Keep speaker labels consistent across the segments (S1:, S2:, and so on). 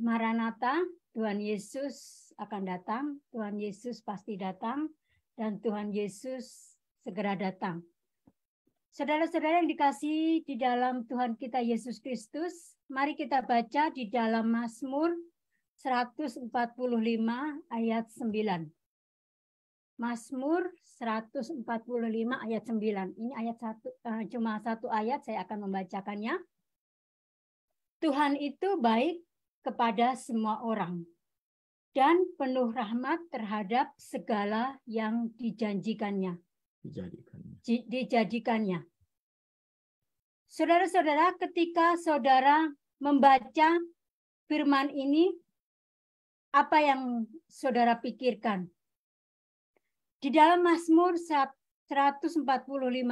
S1: Maranatha, Tuhan Yesus akan datang, Tuhan Yesus pasti datang, dan Tuhan Yesus segera datang. Saudara-saudara yang dikasihi di dalam Tuhan kita Yesus Kristus, mari kita baca di dalam Mazmur 145 ayat 9. Mazmur 145 ayat 9. Ini ayat cuma satu ayat, saya akan membacakannya. Tuhan itu baik kepada semua orang dan penuh rahmat terhadap segala yang dijadikannya. Saudara-saudara, ketika saudara membaca firman ini, apa yang saudara pikirkan? Di dalam Mazmur 145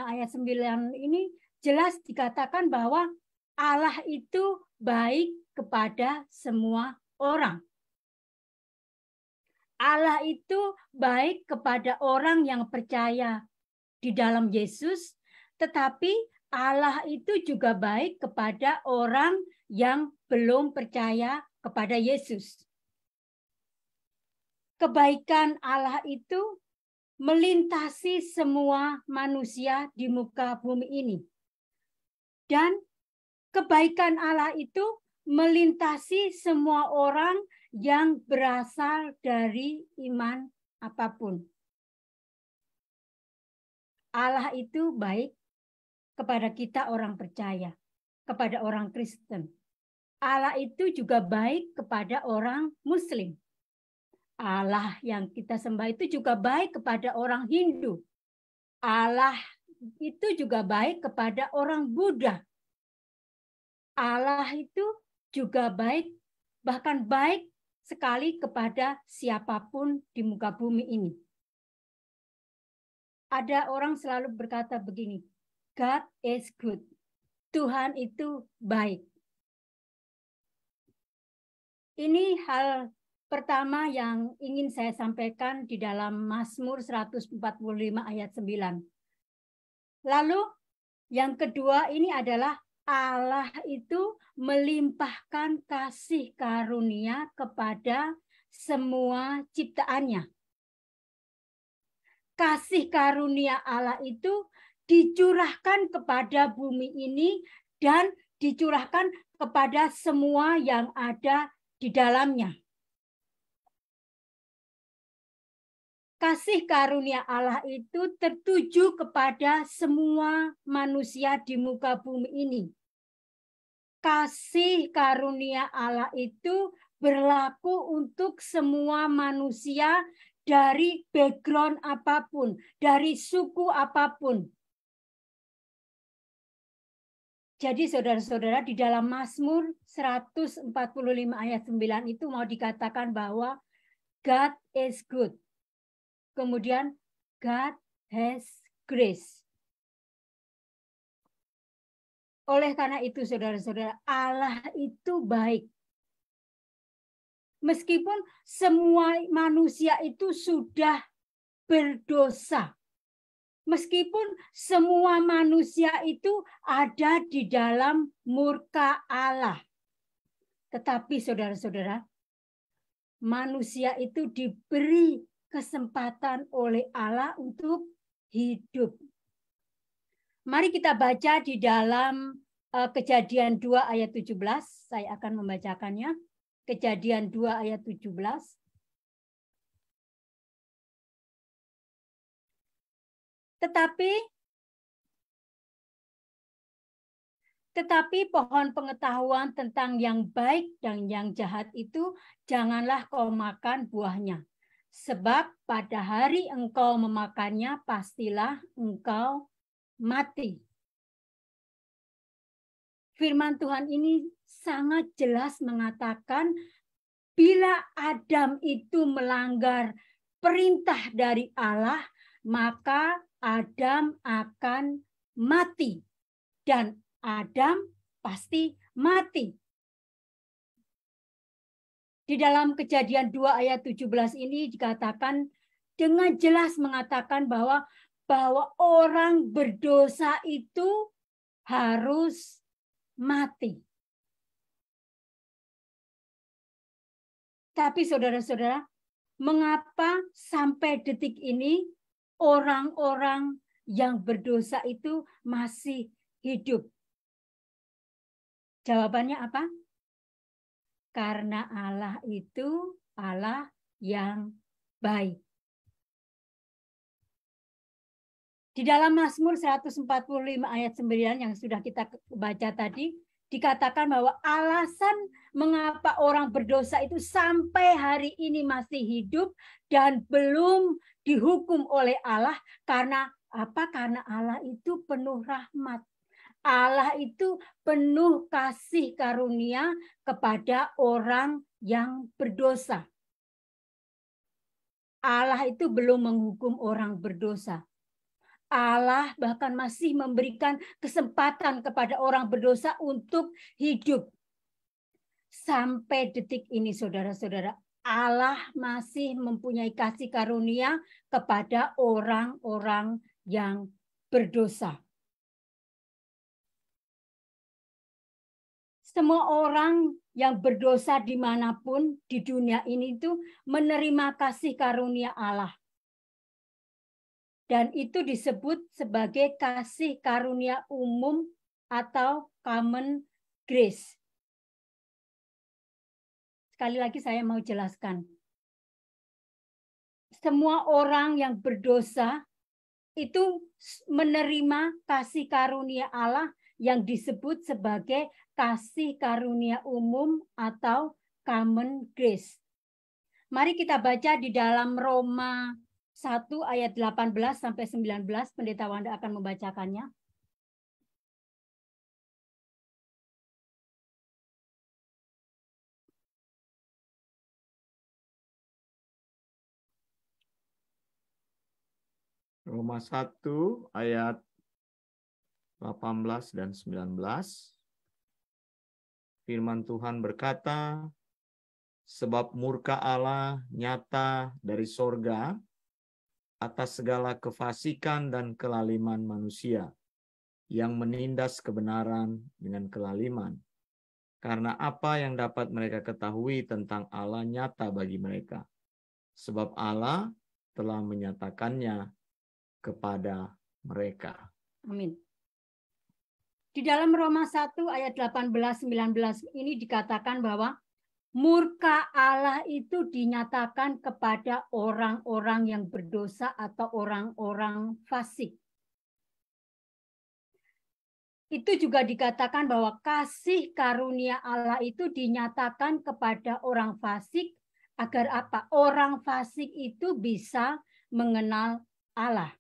S1: ayat 9 ini jelas dikatakan bahwa Allah itu baik kepada semua orang. Allah itu baik kepada orang yang percaya di dalam Yesus, tetapi Allah itu juga baik kepada orang yang belum percaya kepada Yesus. Kebaikan Allah itu melintasi semua manusia di muka bumi ini. Dan kebaikan Allah itu melintasi semua orang yang berasal dari iman apapun. Allah itu baik kepada kita orang percaya, kepada orang Kristen. Allah itu juga baik kepada orang Muslim. Allah yang kita sembah itu juga baik kepada orang Hindu. Allah itu juga baik kepada orang Buddha. Allah itu juga baik, bahkan baik sekali kepada siapapun di muka bumi ini. Ada orang selalu berkata begini, God is good. Tuhan itu baik. Ini hal pertama yang ingin saya sampaikan di dalam Mazmur 145 ayat 9. Lalu yang kedua ini adalah Allah itu melimpahkan kasih karunia kepada semua ciptaannya. Kasih karunia Allah itu dicurahkan kepada bumi ini dan dicurahkan kepada semua yang ada di dalamnya. Kasih karunia Allah itu tertuju kepada semua manusia di muka bumi ini. Kasih karunia Allah itu berlaku untuk semua manusia dari background apapun, dari suku apapun. Jadi saudara-saudara, di dalam Mazmur 145 ayat 9 itu mau dikatakan bahwa God is good. Kemudian God has grace. Oleh karena itu saudara-saudara, Allah itu baik. Meskipun semua manusia itu sudah berdosa. Meskipun semua manusia itu ada di dalam murka Allah. Tetapi saudara-saudara, manusia itu diberi kesempatan oleh Allah untuk hidup. Mari kita baca di dalam Kejadian 2 ayat 17. Saya akan membacakannya. Kejadian 2 ayat 17. Tetapi pohon pengetahuan tentang yang baik dan yang jahat itu janganlah kau makan buahnya. Sebab pada hari engkau memakannya pastilah engkau mati. Firman Tuhan ini sangat jelas mengatakan bila Adam itu melanggar perintah dari Allah, maka Adam akan mati. Dan Adam pasti mati. Di dalam Kejadian 2 ayat 17 ini dikatakan dengan jelas mengatakan bahwa orang berdosa itu harus mati. Tapi saudara-saudara, mengapa sampai detik ini orang-orang yang berdosa itu masih hidup? Jawabannya apa? Karena Allah itu Allah yang baik. Di dalam Mazmur 145 ayat 9 yang sudah kita baca tadi, dikatakan bahwa alasan mengapa orang berdosa itu sampai hari ini masih hidup dan belum dihukum oleh Allah, karena apa? Karena Allah itu penuh rahmat. Allah itu penuh kasih karunia kepada orang yang berdosa. Allah itu belum menghukum orang berdosa. Allah bahkan masih memberikan kesempatan kepada orang berdosa untuk hidup. Sampai detik ini, saudara-saudara, Allah masih mempunyai kasih karunia kepada orang-orang yang berdosa. Semua orang yang berdosa dimanapun di dunia ini itu menerima kasih karunia Allah. Dan itu disebut sebagai kasih karunia umum atau common grace. Sekali lagi saya mau jelaskan. Semua orang yang berdosa itu menerima kasih karunia Allah yang disebut sebagai kasih karunia umum atau common grace. Mari kita baca di dalam Roma 1 ayat 18 sampai 19, Pendeta Wanda akan membacakannya.
S2: Roma 1 ayat 18 dan 19. Firman Tuhan berkata, sebab murka Allah nyata dari sorga atas segala kefasikan dan kelaliman manusia yang menindas kebenaran dengan kelaliman. Karena apa yang dapat mereka ketahui tentang Allah nyata bagi mereka. Sebab Allah telah menyatakannya kepada mereka.
S1: Amin. Di dalam Roma 1 ayat 18-19 ini dikatakan bahwa murka Allah itu dinyatakan kepada orang-orang yang berdosa atau orang-orang fasik. Itu juga dikatakan bahwa kasih karunia Allah itu dinyatakan kepada orang fasik agar apa? Orang fasik itu bisa mengenal Allah.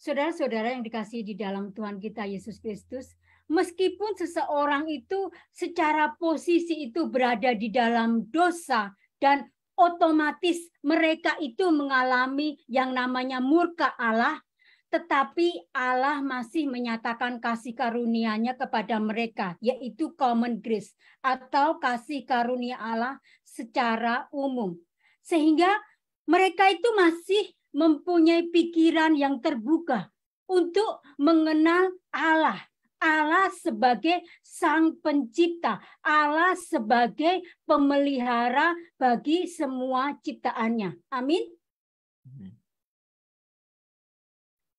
S1: Saudara-saudara yang dikasihi di dalam Tuhan kita Yesus Kristus, meskipun seseorang itu secara posisi itu berada di dalam dosa dan otomatis mereka itu mengalami yang namanya murka Allah, tetapi Allah masih menyatakan kasih karunia-Nya kepada mereka, yaitu common grace atau kasih karunia Allah secara umum. Sehingga mereka itu masih mempunyai pikiran yang terbuka untuk mengenal Allah. Allah sebagai Sang Pencipta, Allah sebagai pemelihara bagi semua ciptaannya. Amin.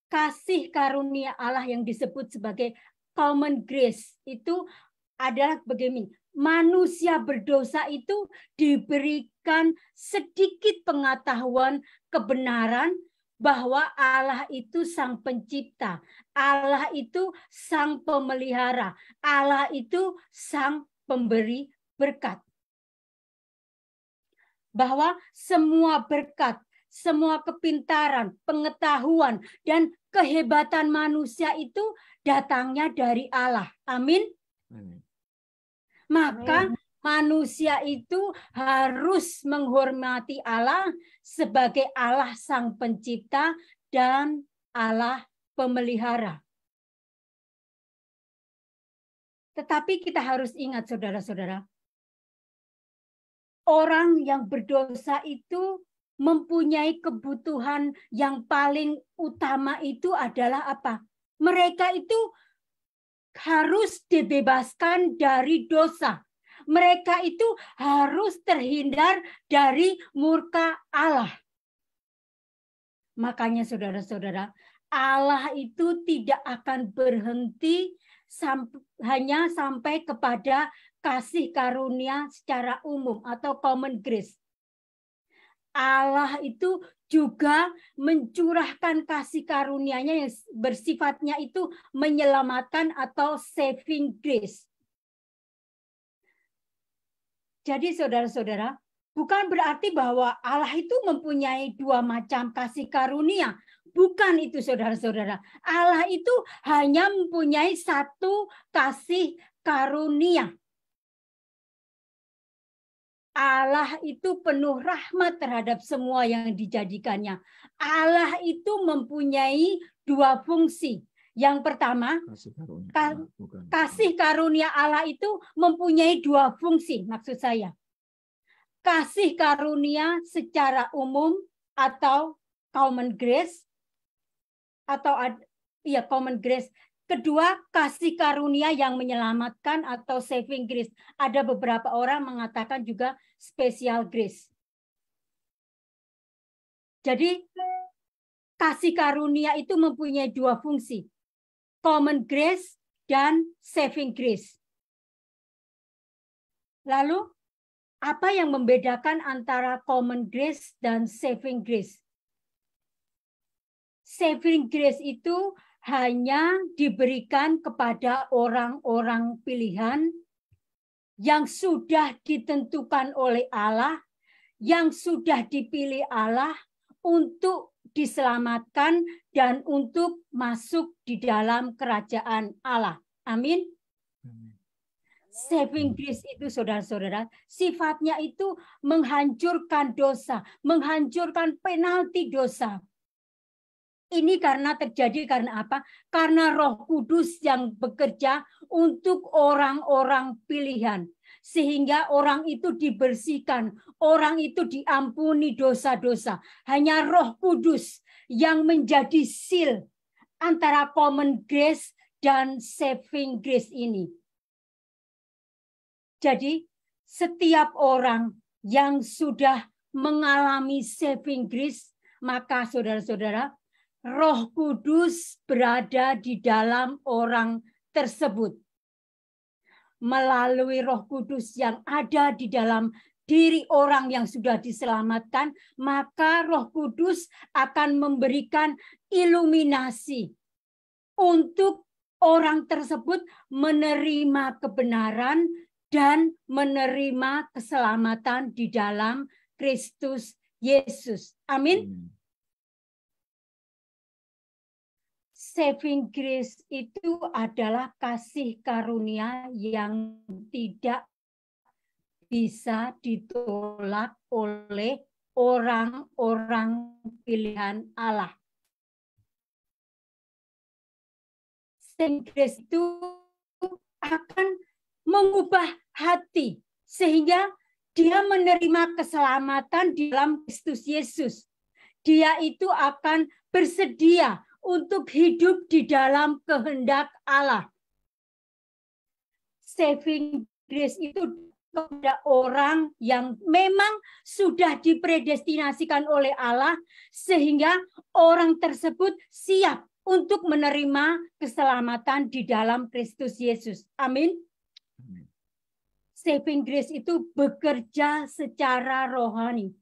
S1: Kasih karunia Allah yang disebut sebagai common grace itu adalah begini. Manusia berdosa itu diberikan sedikit pengetahuan kebenaran bahwa Allah itu Sang Pencipta, Allah itu Sang Pemelihara, Allah itu Sang Pemberi berkat. Bahwa semua berkat, semua kepintaran, pengetahuan, dan kehebatan manusia itu datangnya dari Allah. Amin.
S2: Amin.
S1: Maka manusia itu harus menghormati Allah sebagai Allah Sang Pencipta dan Allah Pemelihara. Tetapi kita harus ingat, saudara-saudara, orang yang berdosa itu mempunyai kebutuhan yang paling utama itu adalah apa? Mereka itu harus dibebaskan dari dosa. Mereka itu harus terhindar dari murka Allah. Makanya saudara-saudara, Allah itu tidak akan berhenti hanya sampai kepada kasih karunia secara umum atau common grace. Allah itu juga mencurahkan kasih karunia-Nya yang bersifatnya itu menyelamatkan atau saving grace. Jadi saudara-saudara, bukan berarti bahwa Allah itu mempunyai dua macam kasih karunia. Bukan itu saudara-saudara. Allah itu hanya mempunyai satu kasih karunia. Allah itu penuh rahmat terhadap semua yang dijadikannya. Allah itu mempunyai dua fungsi. Yang pertama, kasih karunia Allah itu mempunyai dua fungsi, maksud saya. Kasih karunia secara umum atau common grace, atau common grace. Kedua, kasih karunia yang menyelamatkan atau saving grace. Ada beberapa orang mengatakan juga special grace. Jadi, kasih karunia itu mempunyai dua fungsi. Common grace dan saving grace. Lalu, apa yang membedakan antara common grace dan saving grace? Saving grace itu hanya diberikan kepada orang-orang pilihan yang sudah ditentukan oleh Allah, yang sudah dipilih Allah untuk diselamatkan dan untuk masuk di dalam kerajaan Allah. Amin. Saving grace itu saudara-saudara, sifatnya itu menghancurkan dosa, menghancurkan penalti dosa. Ini terjadi karena apa? Karena Roh Kudus yang bekerja untuk orang-orang pilihan. Sehingga orang itu dibersihkan, orang itu diampuni dosa-dosa. Hanya Roh Kudus yang menjadi seal antara common grace dan saving grace ini. Jadi setiap orang yang sudah mengalami saving grace, maka saudara-saudara, Roh Kudus berada di dalam orang tersebut. Melalui Roh Kudus yang ada di dalam diri orang yang sudah diselamatkan, maka Roh Kudus akan memberikan iluminasi untuk orang tersebut menerima kebenaran dan menerima keselamatan di dalam Kristus Yesus. Amin. Saving grace itu adalah kasih karunia yang tidak bisa ditolak oleh orang-orang pilihan Allah. Saving grace itu akan mengubah hati sehingga dia menerima keselamatan di dalam Kristus Yesus. Dia itu akan bersedia untuk hidup di dalam kehendak Allah. Saving grace itu kepada orang yang memang sudah dipredestinasikan oleh Allah, sehingga orang tersebut siap untuk menerima keselamatan di dalam Kristus Yesus. Amin. Saving grace itu bekerja secara rohani.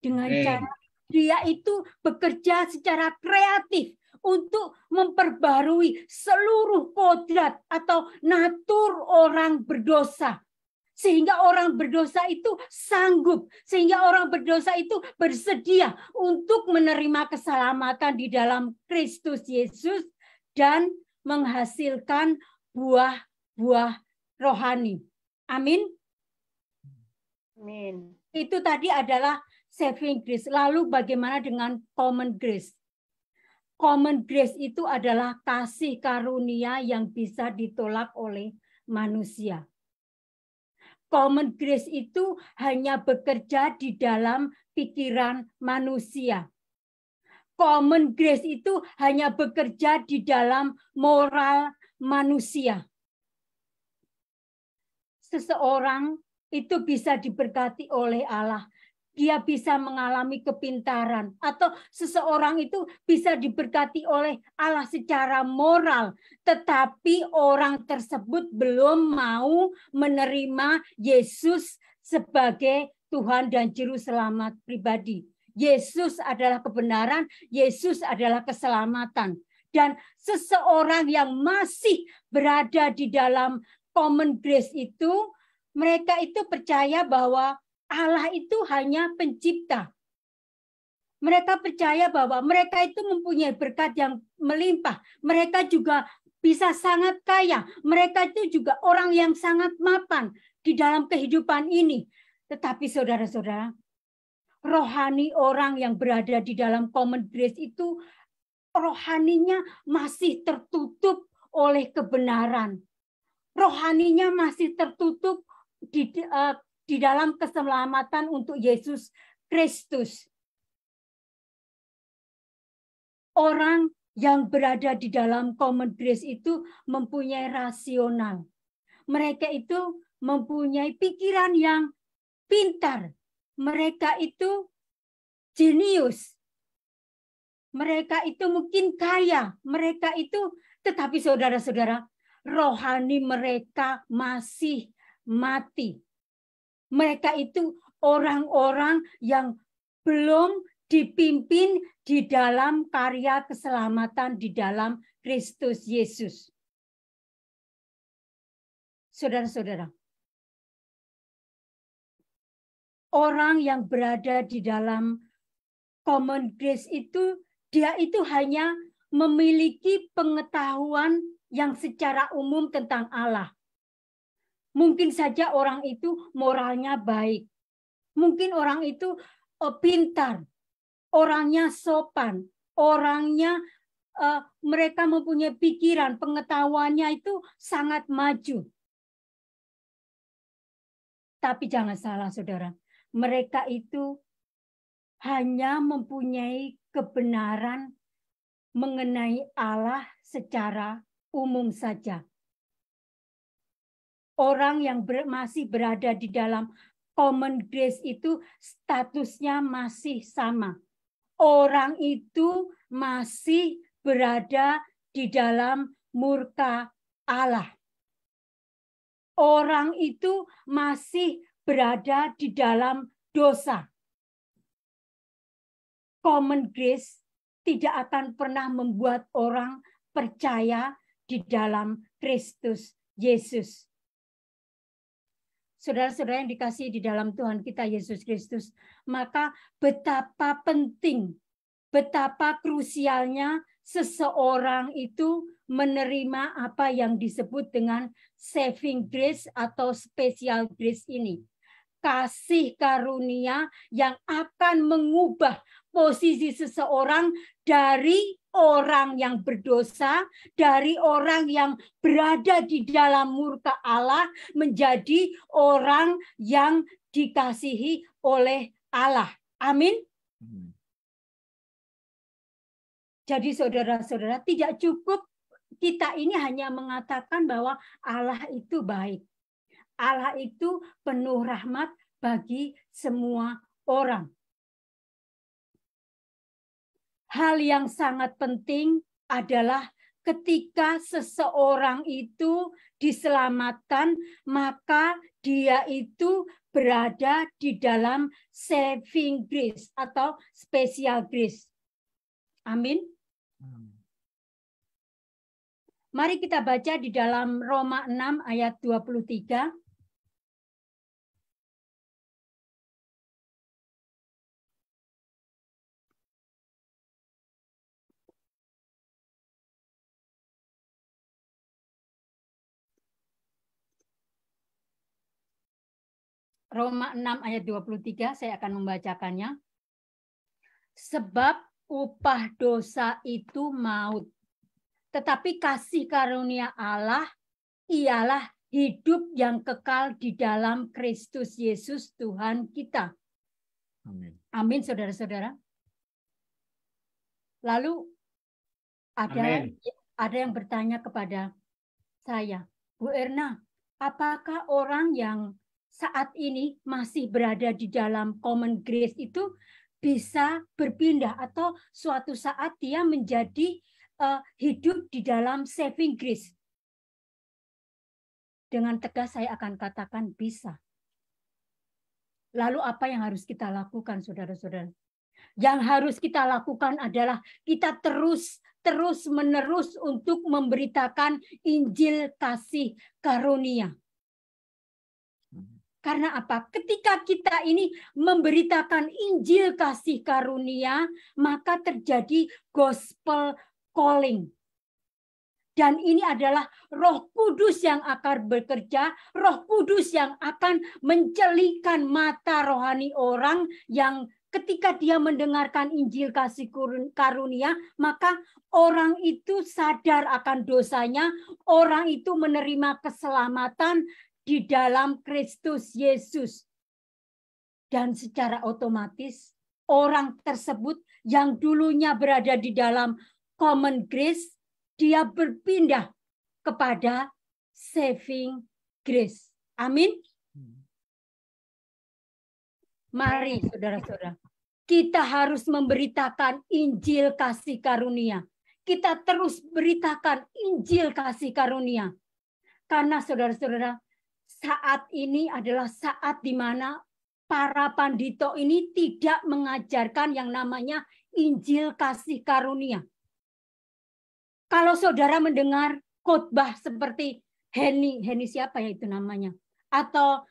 S1: Dengan cara dia itu bekerja secara kreatif untuk memperbarui seluruh kodrat atau natur orang berdosa. Sehingga orang berdosa itu sanggup, sehingga orang berdosa itu bersedia untuk menerima keselamatan di dalam Kristus Yesus dan menghasilkan buah-buah rohani. Amin.
S3: Amin.
S1: Itu tadi adalah saving grace. Lalu bagaimana dengan common grace? Common grace itu adalah kasih karunia yang bisa ditolak oleh manusia. Common grace itu hanya bekerja di dalam pikiran manusia. Common grace itu hanya bekerja di dalam moral manusia. seseorang itu bisa diberkati oleh Allah. Dia bisa mengalami kepintaran, atau seseorang itu bisa diberkati oleh Allah secara moral, tetapi orang tersebut belum mau menerima Yesus sebagai Tuhan dan Juru Selamat pribadi. Yesus adalah kebenaran, Yesus adalah keselamatan. Dan seseorang yang masih berada di dalam common grace itu, mereka itu percaya bahwa Allah itu hanya pencipta. Mereka percaya bahwa mereka itu mempunyai berkat yang melimpah. Mereka juga bisa sangat kaya. Mereka itu juga orang yang sangat mapan di dalam kehidupan ini. Tetapi saudara-saudara, rohani orang yang berada di dalam common grace itu, rohaninya masih tertutup oleh kebenaran. Rohaninya masih tertutup di dalam keselamatan untuk Yesus Kristus. Orang yang berada di dalam common grace itu mempunyai rasional. Mereka itu mempunyai pikiran yang pintar. Mereka itu jenius. Mereka itu mungkin kaya. Mereka itu, tetapi saudara-saudara, rohani mereka masih mati. Mereka itu orang-orang yang belum dipimpin di dalam karya keselamatan di dalam Kristus Yesus. Saudara-saudara, orang yang berada di dalam common grace itu, dia itu hanya memiliki pengetahuan yang secara umum tentang Allah. Mungkin saja orang itu moralnya baik. Mungkin orang itu pintar. Orangnya sopan. Orangnya mereka mempunyai pikiran, pengetahuannya itu sangat maju. Tapi jangan salah, saudara. Mereka itu hanya mempunyai kebenaran mengenai Allah secara umum saja. Orang yang masih berada di dalam common grace itu statusnya masih sama. Orang itu masih berada di dalam murka Allah. Orang itu masih berada di dalam dosa. Common grace tidak akan pernah membuat orang percaya di dalam Kristus Yesus. Saudara-saudara yang dikasihi di dalam Tuhan kita Yesus Kristus, maka betapa penting, betapa krusialnya seseorang itu menerima apa yang disebut dengan saving grace atau special grace ini. Kasih karunia yang akan mengubah posisi seseorang dari orang yang berdosa, dari orang yang berada di dalam murka Allah, menjadi orang yang dikasihi oleh Allah. Amin. Jadi saudara-saudara, tidak cukup kita ini hanya mengatakan bahwa Allah itu baik. Allah itu penuh rahmat bagi semua orang. Hal yang sangat penting adalah ketika seseorang itu diselamatkan, maka dia itu berada di dalam saving grace atau special grace. Amin. Mari kita baca di dalam Roma 6 ayat 23. Roma 6 ayat 23, saya akan membacakannya. Sebab upah dosa itu maut, tetapi kasih karunia Allah ialah hidup yang kekal di dalam Kristus Yesus Tuhan kita.
S2: Amin.
S1: Amin, saudara-saudara. Lalu ada yang bertanya kepada saya, Bu Erna, apakah orang yang saat ini masih berada di dalam common grace itu bisa berpindah atau suatu saat dia menjadi hidup di dalam saving grace? Dengan tegas saya akan katakan bisa. Lalu apa yang harus kita lakukan, saudara-saudara? Yang harus kita lakukan adalah kita terus-menerus untuk memberitakan Injil kasih karunia. Karena apa? Ketika kita ini memberitakan Injil kasih karunia, maka terjadi gospel calling. Dan ini adalah Roh Kudus yang akan bekerja, Roh Kudus yang akan mencelikan mata rohani orang yang ketika dia mendengarkan Injil kasih karunia, maka orang itu sadar akan dosanya, orang itu menerima keselamatan di dalam Kristus Yesus. Dan secara otomatis orang tersebut yang dulunya berada di dalam common grace, dia berpindah kepada saving grace. Amin. Mari saudara-saudara, kita harus memberitakan Injil kasih karunia. Kita terus beritakan Injil kasih karunia. Karena saudara-saudara, saat ini adalah saat di mana para pandito ini tidak mengajarkan yang namanya Injil kasih karunia. Kalau saudara mendengar khotbah seperti Henny siapa ya itu namanya, atau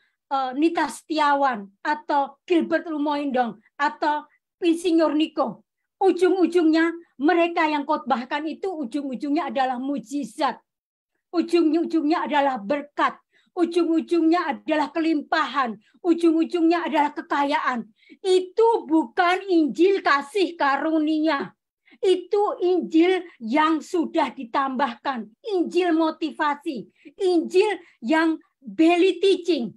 S1: Nita Setiawan, atau Gilbert Lumoindong, atau Insinyur Niko, ujung-ujungnya mereka yang khotbahkan itu ujung-ujungnya adalah mujizat, ujung-ujungnya adalah berkat, ujung-ujungnya adalah kelimpahan, ujung-ujungnya adalah kekayaan. Itu bukan Injil kasih karunia. Itu Injil yang sudah ditambahkan, Injil motivasi, Injil yang belly teaching.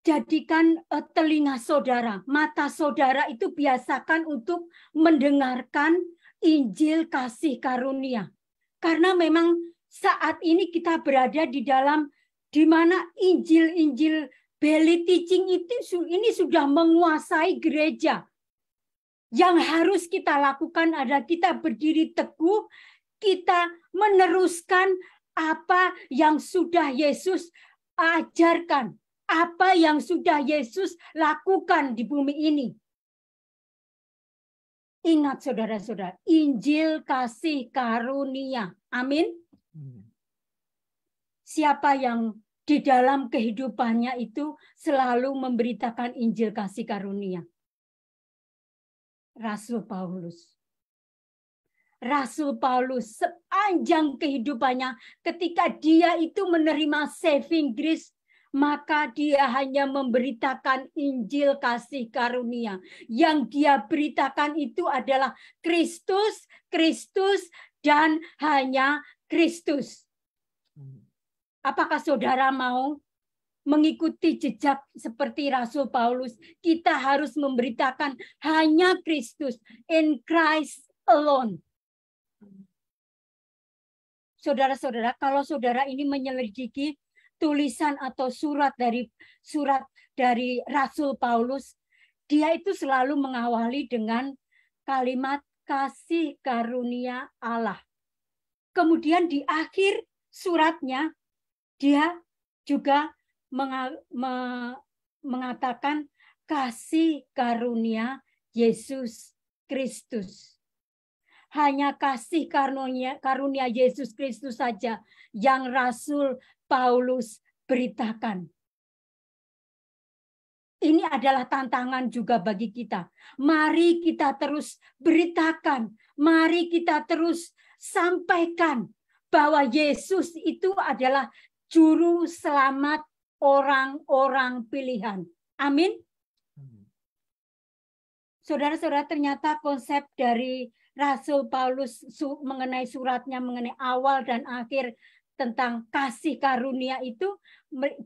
S1: Jadikan telinga saudara, mata saudara itu biasakan untuk mendengarkan Injil kasih karunia. Karena memang saat ini kita berada di dalam di mana Injil belly teaching ini sudah menguasai gereja. Yang harus kita lakukan adalah kita berdiri teguh, kita meneruskan apa yang sudah Yesus ajarkan, apa yang sudah Yesus lakukan di bumi ini. Ingat saudara-saudara, Injil kasih karunia. Amin. Siapa yang di dalam kehidupannya itu selalu memberitakan Injil kasih karunia? Rasul Paulus. Rasul Paulus sepanjang kehidupannya ketika dia itu menerima saving grace, maka dia hanya memberitakan Injil kasih karunia. Yang dia beritakan itu adalah Kristus, Kristus, dan hanya Kristus. Apakah saudara mau mengikuti jejak seperti Rasul Paulus? Kita harus memberitakan hanya Kristus, in Christ alone. Saudara-saudara, kalau saudara ini menyelidiki tulisan atau surat dari Rasul Paulus, dia itu selalu mengawali dengan kalimat kasih karunia Allah. Kemudian di akhir suratnya dia juga mengatakan kasih karunia Yesus Kristus. Hanya kasih karunia Yesus Kristus saja yang Rasul Paulus beritakan. Ini adalah tantangan juga bagi kita. Mari kita terus beritakan, mari kita terus sampaikan bahwa Yesus itu adalah juru selamat orang-orang pilihan. Amin. Saudara-saudara, ternyata konsep dari Rasul Paulus mengenai suratnya, mengenai awal dan akhir tentang kasih karunia itu,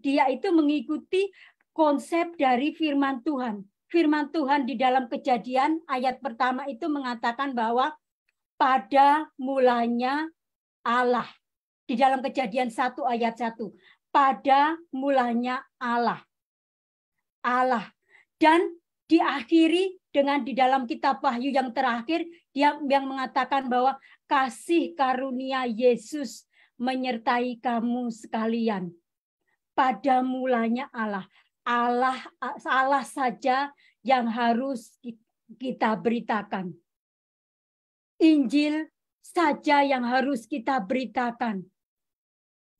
S1: dia itu mengikuti konsep dari firman Tuhan. Firman Tuhan di dalam Kejadian ayat pertama itu mengatakan bahwa pada mulanya Allah. Di dalam Kejadian 1 ayat 1. Pada mulanya Allah. Allah. Dan diakhiri dengan di dalam kitab Wahyu yang terakhir, dia yang mengatakan bahwa kasih karunia Yesus menyertai kamu sekalian. Pada mulanya Allah. Allah saja yang harus kita beritakan. Injil saja yang harus kita beritakan.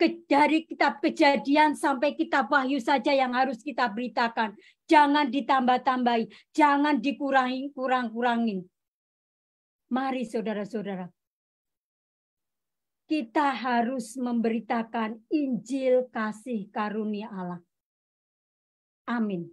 S1: Dari kitab Kejadian sampai kitab Wahyu saja yang harus kita beritakan. Jangan ditambah-tambahi, jangan dikurang-kurangin. Mari saudara-saudara, kita harus memberitakan Injil kasih karunia Allah. Amin.